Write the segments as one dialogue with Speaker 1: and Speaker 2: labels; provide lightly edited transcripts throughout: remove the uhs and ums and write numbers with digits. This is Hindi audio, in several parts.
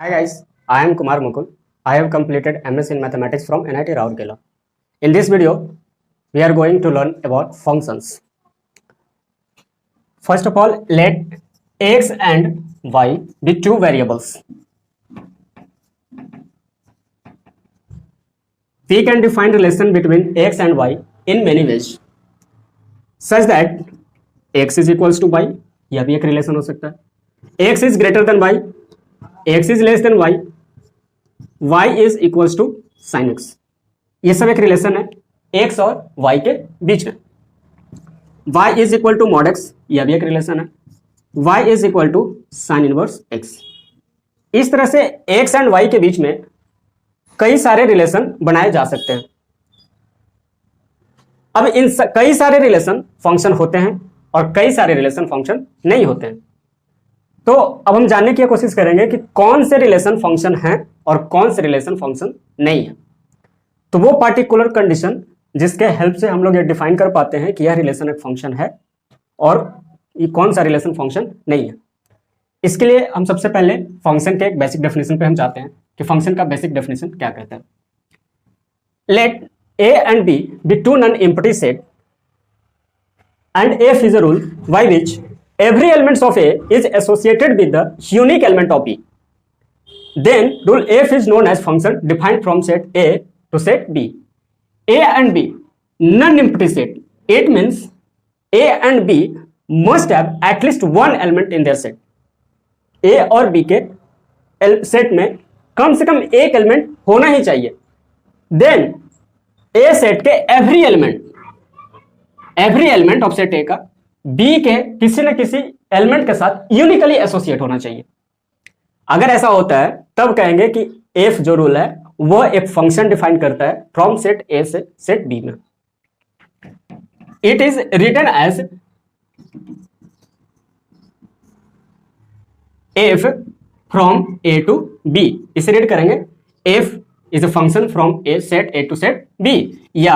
Speaker 1: Hi guys, I am Kumar Mukul. I have completed MS in Mathematics from NIT Rourkela. In this video, we are going to learn about functions. First of all, let x and y be two variables. We can define relation between x and y in many ways, such that x is equals to y. यह भी एक रिलेशन हो सकता है. x is greater than y, x is less than y, y is equals to sin x. ये सब एक रिलेशन है x और y के बीच में. y is equal to mod x, यह भी एक रिलेशन है. y is equal to sin inverse x. इस तरह से x एंड y के बीच में कई सारे रिलेशन बनाए जा सकते हैं. अब इन कई सारे रिलेशन फंक्शन होते हैं और कई सारे रिलेशन फंक्शन नहीं होते हैं. तो अब हम जानने की कोशिश करेंगे कि कौन से रिलेशन फंक्शन हैं और कौन से रिलेशन फंक्शन नहीं है. तो वो पार्टिकुलर कंडीशन जिसके हेल्प से हम लोग ये डिफाइन कर पाते हैं कि यह रिलेशन एक फंक्शन है और ये कौन सा रिलेशन फंक्शन नहीं है. इसके लिए हम सबसे पहले फंक्शन के एक बेसिक डेफिनेशन पे हम जाते हैं कि फंक्शन का बेसिक डेफिनेशन क्या कहता है. Let a and b be two non-empty set and f is a rule by which every element of a is associated with the unique element of b. Then rule f is known as function defined from set a to set b. A and b non-empty set. It means a and b must have at least one element in their set. a और b के सेट में कम से कम एक एलिमेंट होना ही चाहिए. देन ए सेट के एवरी एलिमेंट ऑफ सेट ए का बी के किसी न किसी एलिमेंट के साथ यूनिकली एसोसिएट होना चाहिए. अगर ऐसा होता है तब कहेंगे कि एफ जो रूल है वो एक फंक्शन डिफाइन करता है फ्रॉम सेट ए से सेट बी में. It is written as f from A to B. इसे रीड करेंगे f is a function from a set A to set B या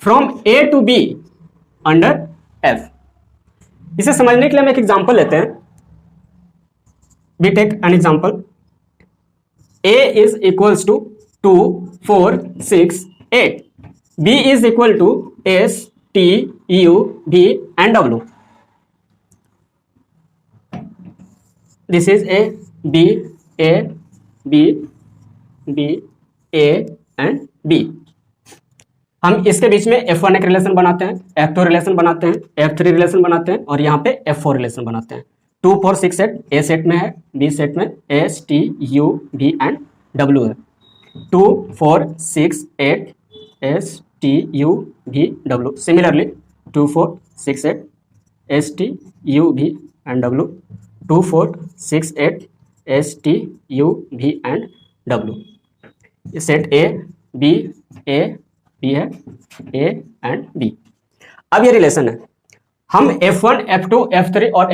Speaker 1: from A to B under F. इसे समझने के लिए हम एक एग्जांपल लेते हैं. We take an example. A is equals to 2, 4, 6, 8. B is equal to S, T, U, V and W. This is A, B, B, A and B. हम इसके बीच में F1 एक रिलेशन बनाते हैं, F2 रिलेशन बनाते हैं, F3 रिलेशन बनाते हैं और यहाँ पे F4 रिलेशन बनाते हैं. 2, 4, 6 सेट A सेट में है, B सेट में S, T, U, V and W है. 2, 4, 6, 8 S, T, U, V, W. Similarly 2, 4, 6, 8 S, T, U, V and W. 2, 4, 6, 8 S, T, U, V and W. Set A B है ए एंड बी. अब ये रिलेशन है. हम F1, F2, F3 और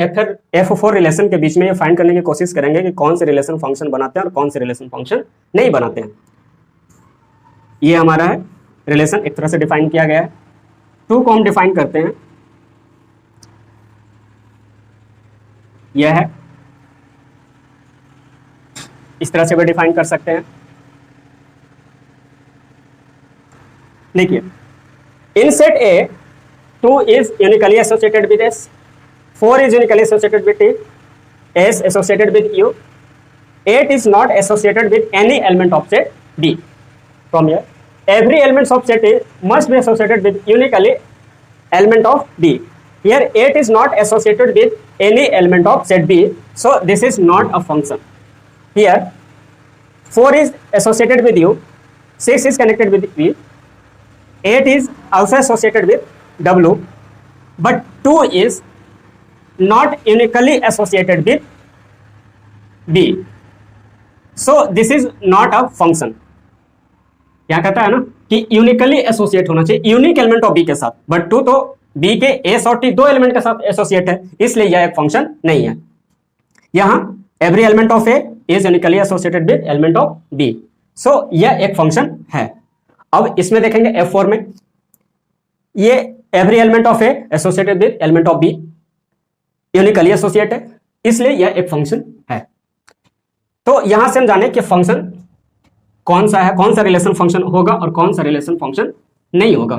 Speaker 1: F4 रिलेशन के बीच में ये फाइंड करने की कोशिश करेंगे कि कौन से रिलेशन फंक्शन बनाते हैं और कौन से रिलेशन फंक्शन नहीं बनाते हैं. ये हमारा है रिलेशन, एक तरह से डिफाइन किया गया है. 2 को हम डिफाइन करते हैं. यह है, इस तरह से भी डिफाइन कर सकते हैं. देखिए, इन set A 2 is unically associated with S, 4 is unically associated with T, S associated with U, 8 is not associated with any element of set B. From here, every element of set A must be associated with uniquely element of B. Here 8 is not associated with any element of set B, so this is not a function. Here 4 is associated with U, 6 is connected with V, 8 is also associated with W, but 2 is not uniquely associated with B. So this is not a function. क्या कहता है ना कि यूनिकली एसोसिएट होना चाहिए यूनिक एलिमेंट ऑफ बी के साथ, बट 2 तो बी के एस और टी दो एलिमेंट के साथ एसोसिएट है, इसलिए यह एक फंक्शन नहीं है. यहां every element of A is uniquely associated with element of B, so यह एक फंक्शन है. अब इसमें देखेंगे F4 में ये every element of A associated with element of B uniquely associate है, इसलिए यह एक फंक्शन है. तो यहां से हम जाने कि फंक्शन कौन सा है, कौन सा रिलेशन फंक्शन होगा और कौन सा रिलेशन फंक्शन नहीं होगा।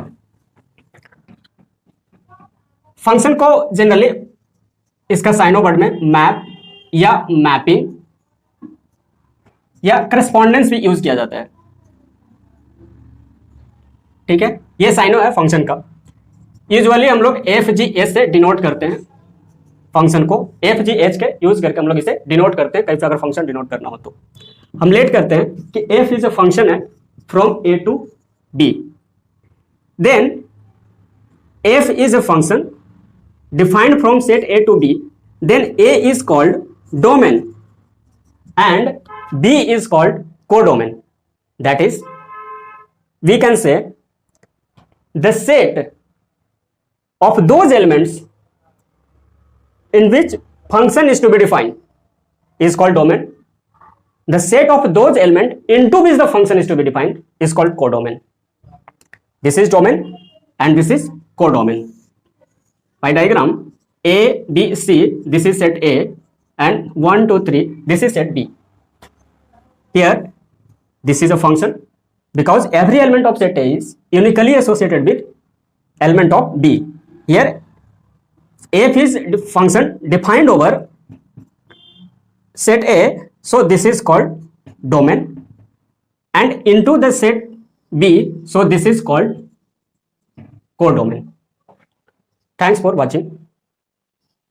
Speaker 1: फंक्शन को जनरली इसका साइनो वर्ड में मैप या मैपिंग या करस्पॉन्डेंस भी यूज किया जाता है। ठीक है, ये साइनो है फंक्शन का। यूजुअली हम लोग एफ जी एच से डिनोट करते हैं फंक्शन को, एफ जी एच के यूज करके हम लोग इसे डिनोट करते हैं। कहीं से अगर फंक्शन डिनोट करना हो तो हम लेट करते हैं कि एफ इज अ फंक्शन है from A to B, then f is a function defined from set A to B, then A is called domain and B is called codomain. That is we can say the set of those elements in which function is to be defined is called domain. The set of those elements into which the function is to be defined is called codomain. This is domain and this is codomain. By diagram A, B, C, this is set A, and 1, 2, 3, this is set B. Here, this is a function because every element of set A is uniquely associated with element of B. Here f is function defined over set A, so this is called domain, and into the set B, so this is called codomain. Thanks for watching.